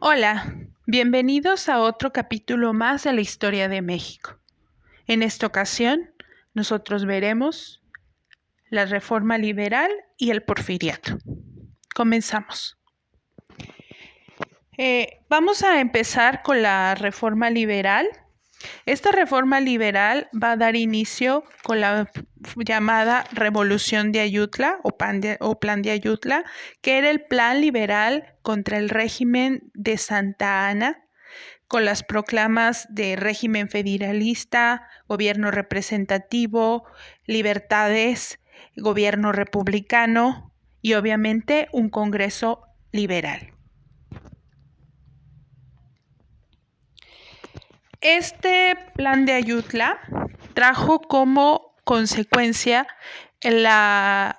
Hola, bienvenidos a otro capítulo más de la historia de México. En esta ocasión, nosotros veremos la reforma liberal y el porfiriato. Comenzamos. Vamos a empezar con la reforma liberal. Esta reforma liberal va a dar inicio con la llamada Revolución de Ayutla o Plan de Ayutla, que era el plan liberal contra el régimen de Santa Anna, con las proclamas de régimen federalista, gobierno representativo, libertades, gobierno republicano y obviamente un Congreso liberal. Este plan de Ayutla trajo como consecuencia la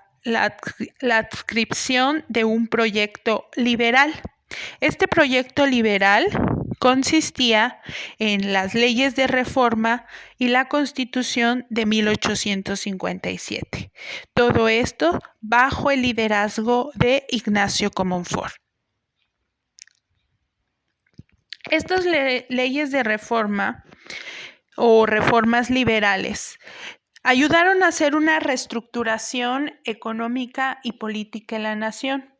adscripción de un proyecto liberal. Este proyecto liberal consistía en las leyes de reforma y la Constitución de 1857. Todo esto bajo el liderazgo de Ignacio Comonfort. Estas leyes de reforma o reformas liberales ayudaron a hacer una reestructuración económica y política en la nación.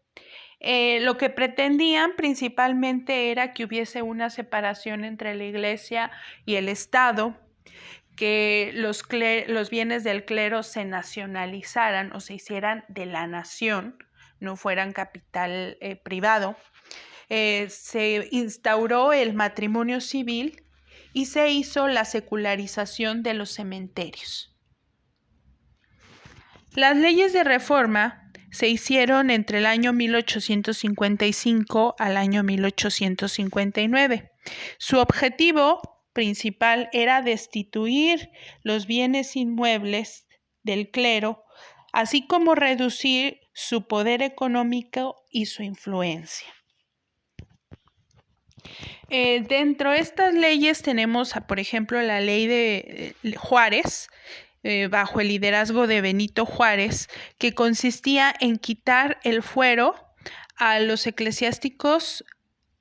Lo que pretendían principalmente era que hubiese una separación entre la Iglesia y el Estado, que los bienes del clero se nacionalizaran o se hicieran de la nación, no fueran capital privado. Se instauró el matrimonio civil y se hizo la secularización de los cementerios. Las leyes de reforma se hicieron entre el año 1855 al año 1859. Su objetivo principal era destituir los bienes inmuebles del clero, así como reducir su poder económico y su influencia. Dentro de estas leyes tenemos, por ejemplo, la ley de Juárez, bajo el liderazgo de Benito Juárez, que consistía en quitar el fuero a los eclesiásticos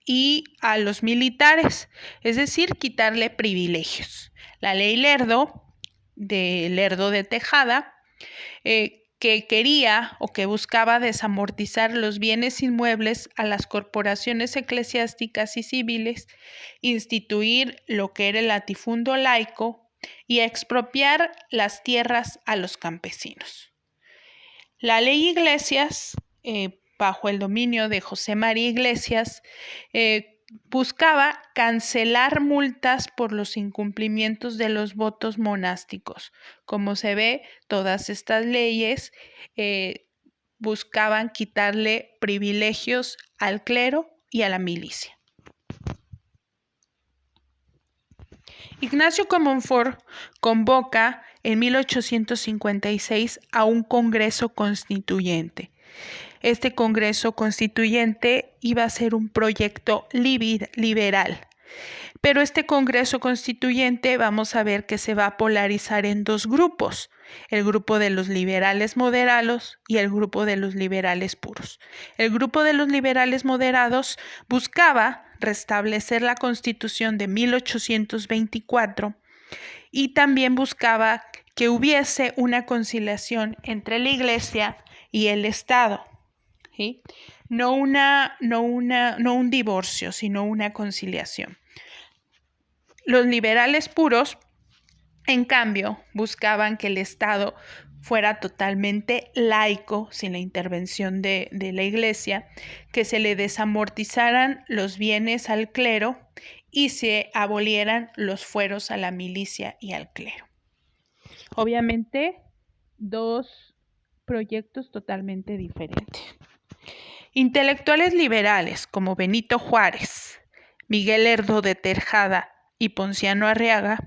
y a los militares, es decir, quitarle privilegios. La ley Lerdo de Tejada, que quería o que buscaba desamortizar los bienes inmuebles a las corporaciones eclesiásticas y civiles, instituir lo que era el latifundio laico y expropiar las tierras a los campesinos. La ley Iglesias, bajo el dominio de José María Iglesias, buscaba cancelar multas por los incumplimientos de los votos monásticos. Como se ve, todas estas leyes buscaban quitarle privilegios al clero y a la milicia. Ignacio Comonfort convoca en 1856 a un Congreso Constituyente. Este Congreso Constituyente iba a ser un proyecto liberal, pero este Congreso Constituyente vamos a ver que se va a polarizar en dos grupos, el grupo de los liberales moderados y el grupo de los liberales puros. El grupo de los liberales moderados buscaba restablecer la Constitución de 1824 y también buscaba que hubiese una conciliación entre la Iglesia y el Estado. ¿Sí? No un divorcio, sino una conciliación. Los liberales puros, en cambio, buscaban que el Estado fuera totalmente laico, sin la intervención de la Iglesia, que se le desamortizaran los bienes al clero y se abolieran los fueros a la milicia y al clero. Obviamente, dos proyectos totalmente diferentes. Intelectuales liberales como Benito Juárez, Miguel Lerdo de Tejada y Ponciano Arriaga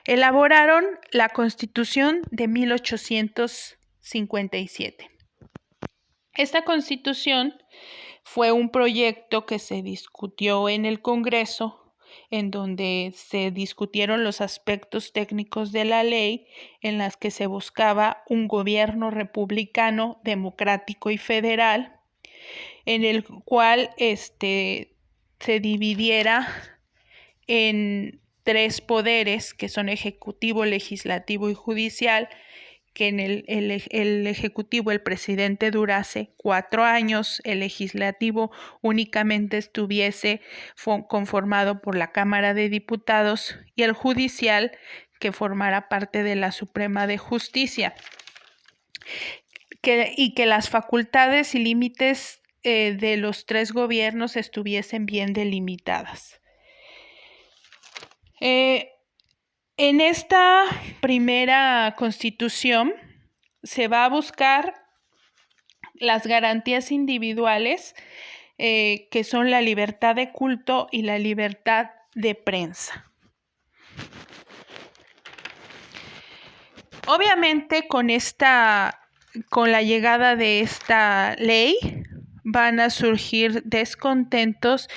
elaboraron la Constitución de 1857. Esta Constitución fue un proyecto que se discutió en el Congreso, en donde se discutieron los aspectos técnicos de la ley, en las que se buscaba un gobierno republicano, democrático y federal, en el cual se dividiera en tres poderes, que son ejecutivo, legislativo y judicial, que en el ejecutivo el presidente durase 4 años, el legislativo únicamente estuviese conformado por la Cámara de Diputados y el judicial que formara parte de la Suprema de Justicia, y que las facultades y límites de los tres gobiernos estuviesen bien delimitadas. En esta primera constitución se va a buscar las garantías individuales, que son la libertad de culto y la libertad de prensa. Obviamente con la llegada de esta ley van a surgir descontentos,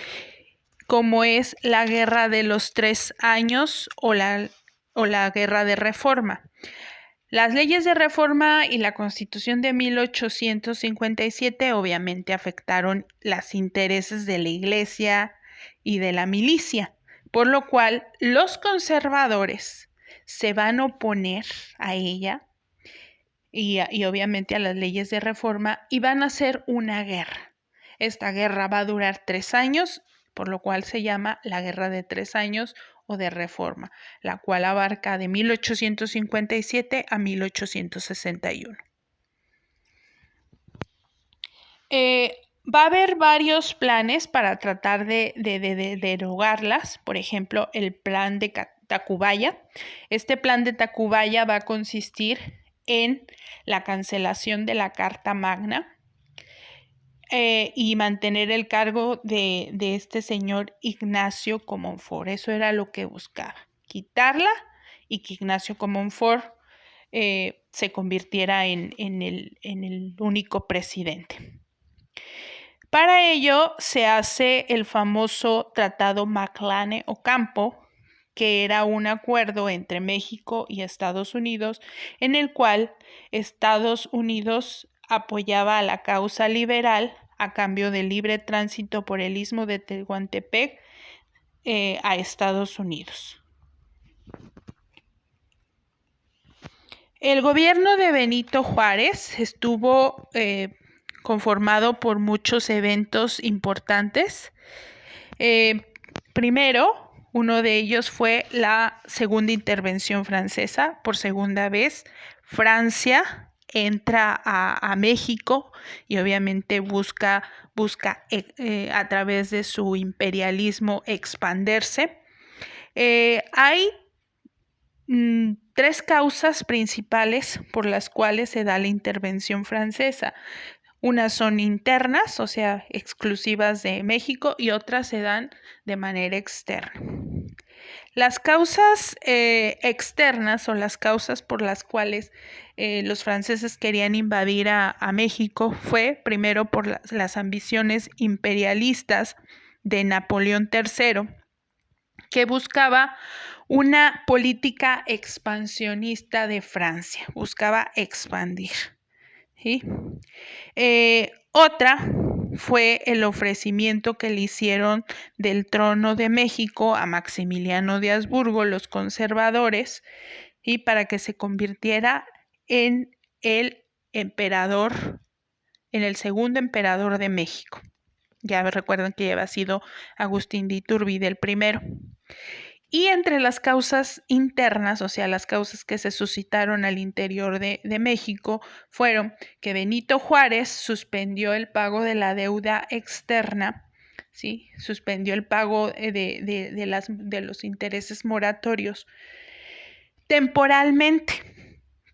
como es la Guerra de los 3 años o la Guerra de Reforma. Las leyes de reforma y la Constitución de 1857 obviamente afectaron los intereses de la Iglesia y de la milicia, por lo cual los conservadores se van a oponer a ella y obviamente a las leyes de reforma, y van a hacer una guerra. Esta guerra va a durar 3 años, por lo cual se llama la Guerra de 3 años o de Reforma, la cual abarca de 1857 a 1861. Va a haber varios planes para tratar de derogarlas. Por ejemplo, el plan de Tacubaya. Este plan de Tacubaya va a consistir en la cancelación de la Carta Magna, y mantener el cargo de este señor Ignacio Comonfort. Eso era lo que buscaba, quitarla y que Ignacio Comonfort se convirtiera en el único presidente. Para ello se hace el famoso Tratado Maclane-Ocampo, que era un acuerdo entre México y Estados Unidos, en el cual Estados Unidos apoyaba a la causa liberal a cambio de libre tránsito por el Istmo de Tehuantepec a Estados Unidos. El gobierno de Benito Juárez estuvo conformado por muchos eventos importantes. Primero, uno de ellos fue la segunda intervención francesa. Por segunda vez, Francia entra a México y obviamente busca a través de su imperialismo expandirse. Hay 3 causas principales por las cuales se da la intervención francesa. Unas son internas, o sea, exclusivas de México, y otras se dan de manera externa. Las causas externas, o las causas por las cuales los franceses querían invadir a México, fue primero por las ambiciones imperialistas de Napoleón III, que buscaba una política expansionista de Francia, buscaba expandir. ¿Sí? Otra fue el ofrecimiento que le hicieron del trono de México a Maximiliano de Habsburgo, los conservadores, y para que se convirtiera en el emperador, en el segundo emperador de México. Ya recuerdan que había sido Agustín de Iturbide el primero. Y entre las causas internas, o sea, las causas que se suscitaron al interior de México, fueron que Benito Juárez suspendió el pago de la deuda externa, ¿sí? Suspendió el pago de los intereses moratorios temporalmente.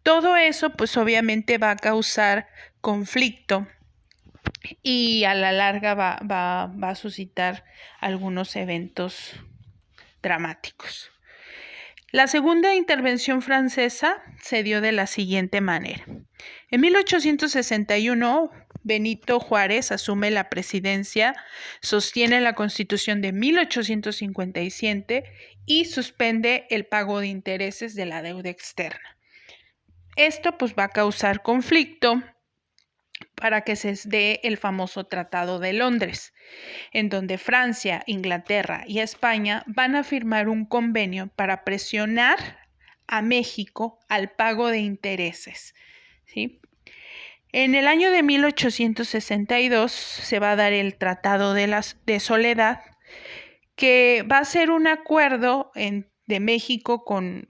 Todo eso, pues obviamente va a causar conflicto y a la larga va a suscitar algunos eventos dramáticos. La segunda intervención francesa se dio de la siguiente manera. En 1861, Benito Juárez asume la presidencia, sostiene la Constitución de 1857 y suspende el pago de intereses de la deuda externa. Esto pues va a causar conflicto para que se dé el famoso Tratado de Londres, en donde Francia, Inglaterra y España van a firmar un convenio para presionar a México al pago de intereses, ¿sí? En el año de 1862 se va a dar el Tratado de Soledad, que va a ser un acuerdo de México con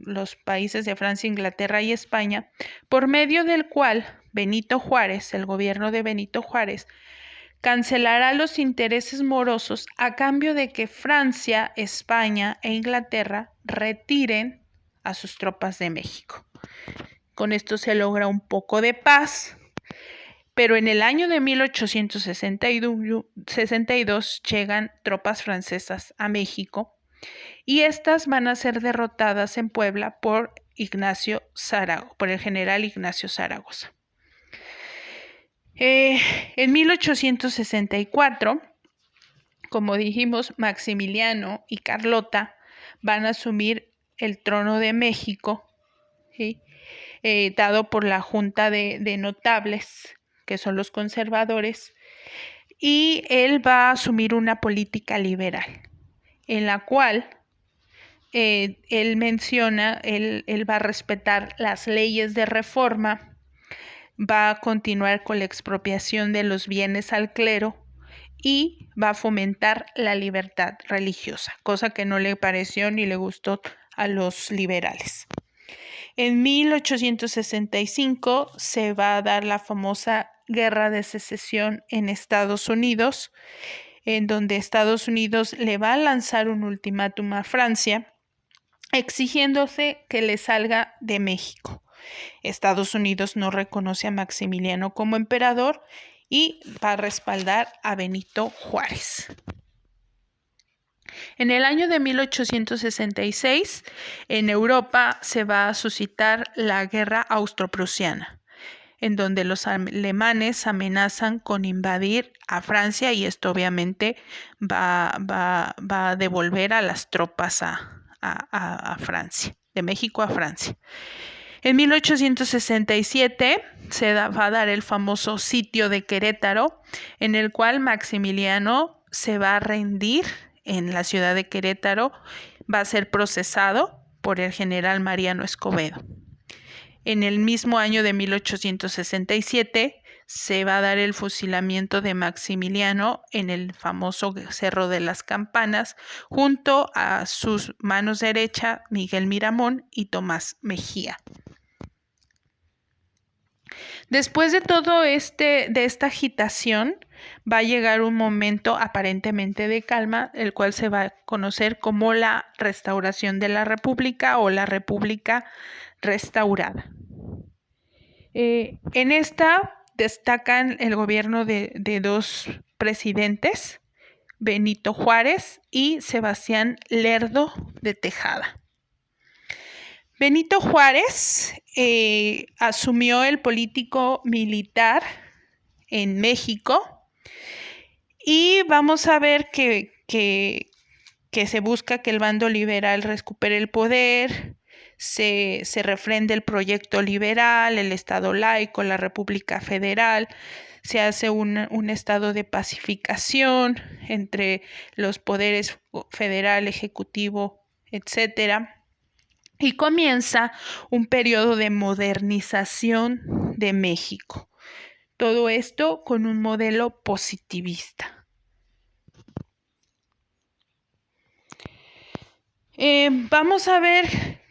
los países de Francia, Inglaterra y España, por medio del cual Benito Juárez, el gobierno de Benito Juárez, cancelará los intereses morosos a cambio de que Francia, España e Inglaterra retiren a sus tropas de México. Con esto se logra un poco de paz, pero en el año de 1862 llegan tropas francesas a México y estas van a ser derrotadas en Puebla por el general Ignacio Zaragoza. En 1864, como dijimos, Maximiliano y Carlota van a asumir el trono de México, ¿sí? Dado por la Junta de Notables, que son los conservadores, y él va a asumir una política liberal, en la cual él menciona, él va a respetar las leyes de reforma, va a continuar con la expropiación de los bienes al clero y va a fomentar la libertad religiosa, cosa que no le pareció ni le gustó a los liberales. En 1865 se va a dar la famosa Guerra de Secesión en Estados Unidos, en donde Estados Unidos le va a lanzar un ultimátum a Francia, exigiéndose que le salga de México. Estados Unidos no reconoce a Maximiliano como emperador y va a respaldar a Benito Juárez. En el año de 1866, en Europa se va a suscitar la Guerra Austro-Prusiana, en donde los alemanes amenazan con invadir a Francia y esto obviamente va a devolver a las tropas a Francia, de México a Francia. En 1867 se va a dar el famoso sitio de Querétaro, en el cual Maximiliano se va a rendir en la ciudad de Querétaro, va a ser procesado por el general Mariano Escobedo. En el mismo año de 1867 se va a dar el fusilamiento de Maximiliano en el famoso Cerro de las Campanas, junto a sus manos derecha Miguel Miramón y Tomás Mejía. Después de todo de esta agitación, va a llegar un momento aparentemente de calma, el cual se va a conocer como la restauración de la República o la República restaurada. En esta destacan el gobierno de dos presidentes, Benito Juárez y Sebastián Lerdo de Tejada. Benito Juárez asumió el político militar en México y vamos a ver que se busca que el bando liberal recupere el poder, se refrende el proyecto liberal, el Estado laico, la República Federal, se hace un estado de pacificación entre los poderes federal, ejecutivo, etcétera. Y comienza un periodo de modernización de México. Todo esto con un modelo positivista. Vamos a ver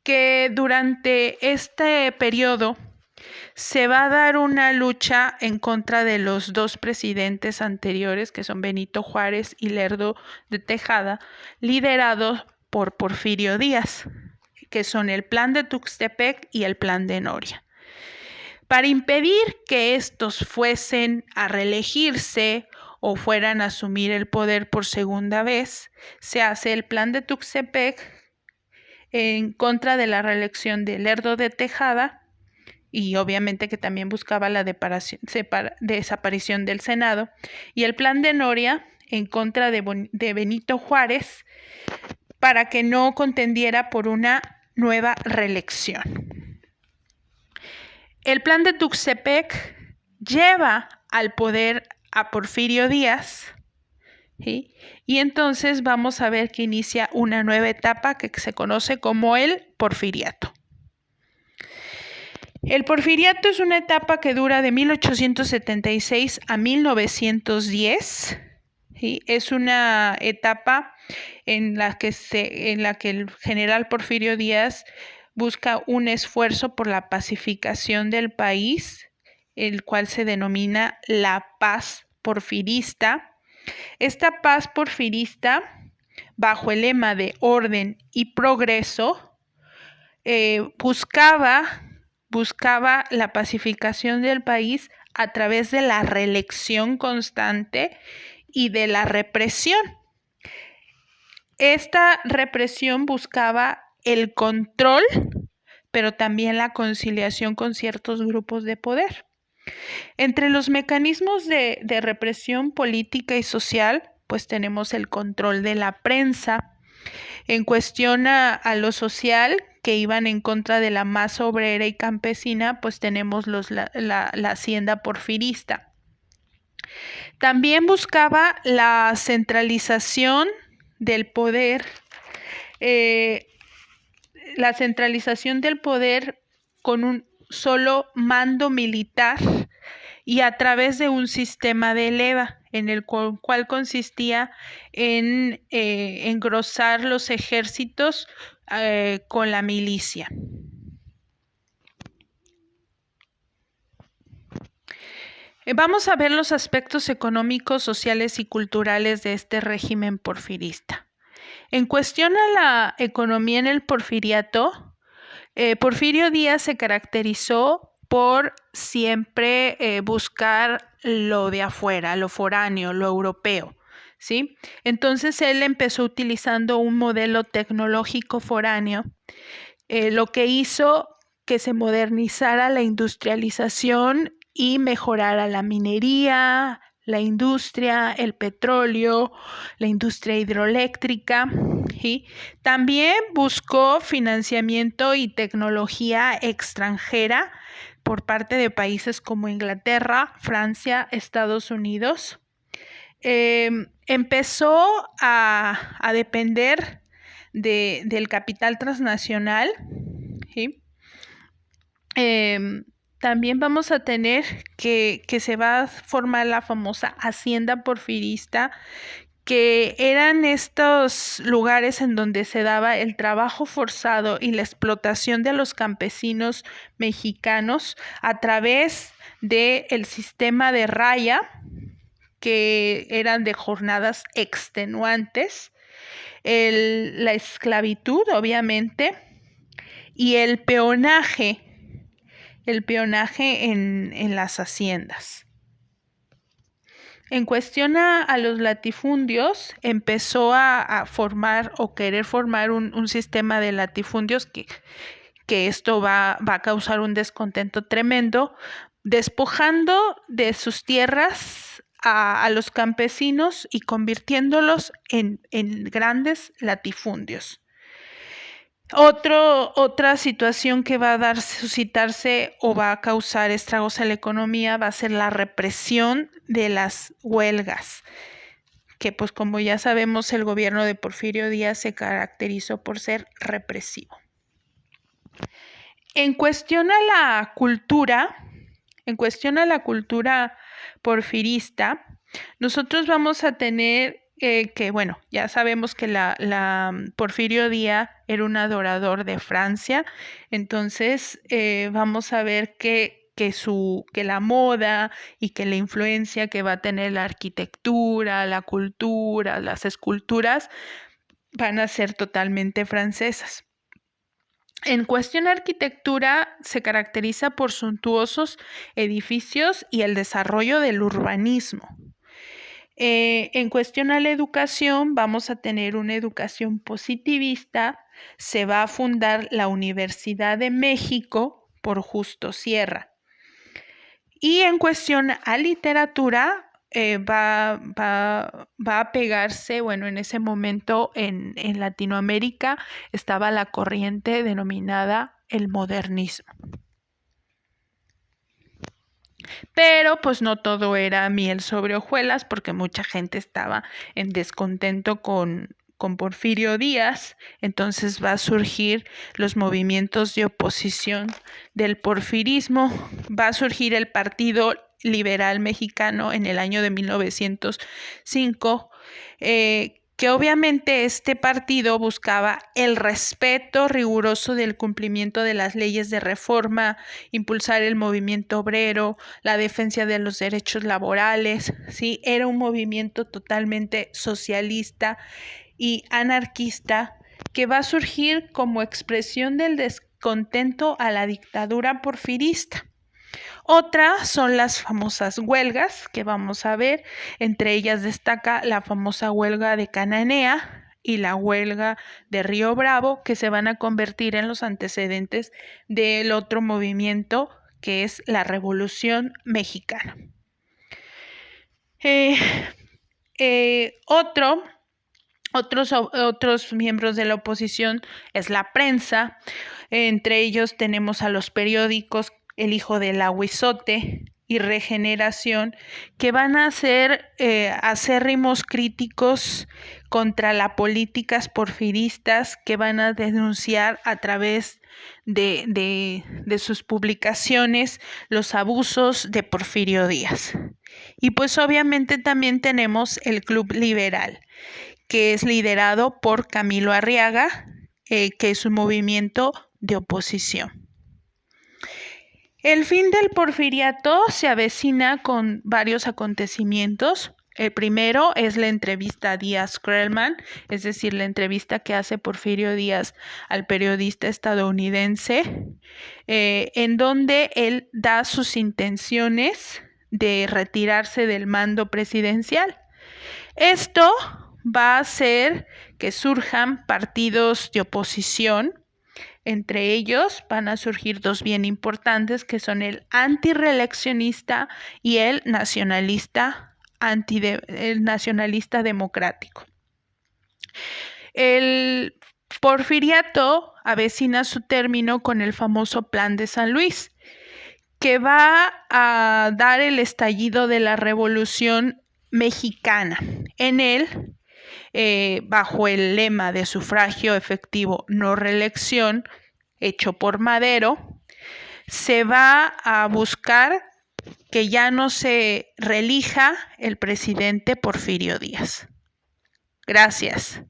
que durante este periodo se va a dar una lucha en contra de los dos presidentes anteriores, que son Benito Juárez y Lerdo de Tejada, liderados por Porfirio Díaz, que son el Plan de Tuxtepec y el Plan de Noria. Para impedir que estos fuesen a reelegirse o fueran a asumir el poder por segunda vez, se hace el Plan de Tuxtepec en contra de la reelección de Lerdo de Tejada y obviamente que también buscaba la desaparición del Senado, y el Plan de Noria en contra de Benito Juárez para que no contendiera por una nueva reelección. El plan de Tuxtepec lleva al poder a Porfirio Díaz, ¿sí? Y entonces vamos a ver que inicia una nueva etapa que se conoce como el Porfiriato. El Porfiriato es una etapa que dura de 1876 a 1910. ¿Sí? Es una etapa en la que el general Porfirio Díaz busca un esfuerzo por la pacificación del país, el cual se denomina la paz porfirista. Esta paz porfirista, bajo el lema de orden y progreso, buscaba la pacificación del país a través de la reelección constante y de la represión. Esta represión buscaba el control, pero también la conciliación con ciertos grupos de poder. Entre los mecanismos de represión política y social, pues tenemos el control de la prensa. En cuestión a lo social, que iban en contra de la masa obrera y campesina, pues tenemos la hacienda porfirista. También buscaba la centralización del poder, con un solo mando militar y a través de un sistema de leva, en el cual consistía en engrosar los ejércitos con la milicia. Vamos a ver los aspectos económicos, sociales y culturales de este régimen porfirista. En cuestión a la economía en el porfiriato, Porfirio Díaz se caracterizó por siempre buscar lo de afuera, lo foráneo, lo europeo, ¿sí? Entonces él empezó utilizando un modelo tecnológico foráneo, lo que hizo que se modernizara la industrialización y mejorara la minería, la industria, el petróleo, la industria hidroeléctrica. ¿Sí? También buscó financiamiento y tecnología extranjera por parte de países como Inglaterra, Francia, Estados Unidos. Empezó a depender del capital transnacional. ¿Sí? También vamos a tener que se va a formar la famosa hacienda porfirista, que eran estos lugares en donde se daba el trabajo forzado y la explotación de los campesinos mexicanos a través del sistema de raya, que eran de jornadas extenuantes, la esclavitud, obviamente, y el peonaje en las haciendas. En cuestión a los latifundios, empezó a formar o querer formar un sistema de latifundios que esto va a causar un descontento tremendo, despojando de sus tierras a los campesinos y convirtiéndolos en grandes latifundios. Otra situación que va a suscitarse o va a causar estragos en la economía va a ser la represión de las huelgas, que pues como ya sabemos el gobierno de Porfirio Díaz se caracterizó por ser represivo. En cuestión a la cultura porfirista, nosotros vamos a tener que, bueno, ya sabemos que Porfirio Díaz era un adorador de Francia, entonces vamos a ver que la moda y que la influencia que va a tener la arquitectura, la cultura, las esculturas, van a ser totalmente francesas. En cuestión a arquitectura, se caracteriza por suntuosos edificios y el desarrollo del urbanismo. En cuestión a la educación, vamos a tener una educación positivista. Se va a fundar la Universidad de México por Justo Sierra. Y en cuestión a literatura, va a pegarse, bueno, en ese momento en Latinoamérica estaba la corriente denominada el modernismo. Pero pues no todo era miel sobre hojuelas, porque mucha gente estaba en descontento con Porfirio Díaz. Entonces va a surgir los movimientos de oposición del porfirismo, va a surgir el Partido Liberal Mexicano en el año de 1905, que obviamente este partido buscaba el respeto riguroso del cumplimiento de las leyes de reforma, impulsar el movimiento obrero, la defensa de los derechos laborales, ¿sí? Era un movimiento totalmente socialista y anarquista que va a surgir como expresión del descontento a la dictadura porfirista. Otra son las famosas huelgas que vamos a ver, entre ellas destaca la famosa huelga de Cananea y la huelga de Río Bravo, que se van a convertir en los antecedentes del otro movimiento que es la Revolución Mexicana. Otros miembros de la oposición es la prensa. Entre ellos tenemos a los periódicos El Hijo del Ahuizote y Regeneración, que van a ser acérrimos críticos contra las políticas porfiristas, que van a denunciar a través de sus publicaciones los abusos de Porfirio Díaz. Y pues obviamente también tenemos el Club Liberal, que es liderado por Camilo Arriaga, que es un movimiento de oposición. El fin del porfiriato se avecina con varios acontecimientos. El primero es la entrevista a Díaz-Crellman, es decir, la entrevista que hace Porfirio Díaz al periodista estadounidense, en donde él da sus intenciones de retirarse del mando presidencial. Esto va a hacer que surjan partidos de oposición. Entre ellos van a surgir dos bien importantes, que son el antirreeleccionista y el nacionalista democrático. El porfiriato avecina su término con el famoso Plan de San Luis, que va a dar el estallido de la Revolución Mexicana. En él, bajo el lema de sufragio efectivo, no reelección, hecho por Madero, se va a buscar que ya no se reelija el presidente Porfirio Díaz. Gracias.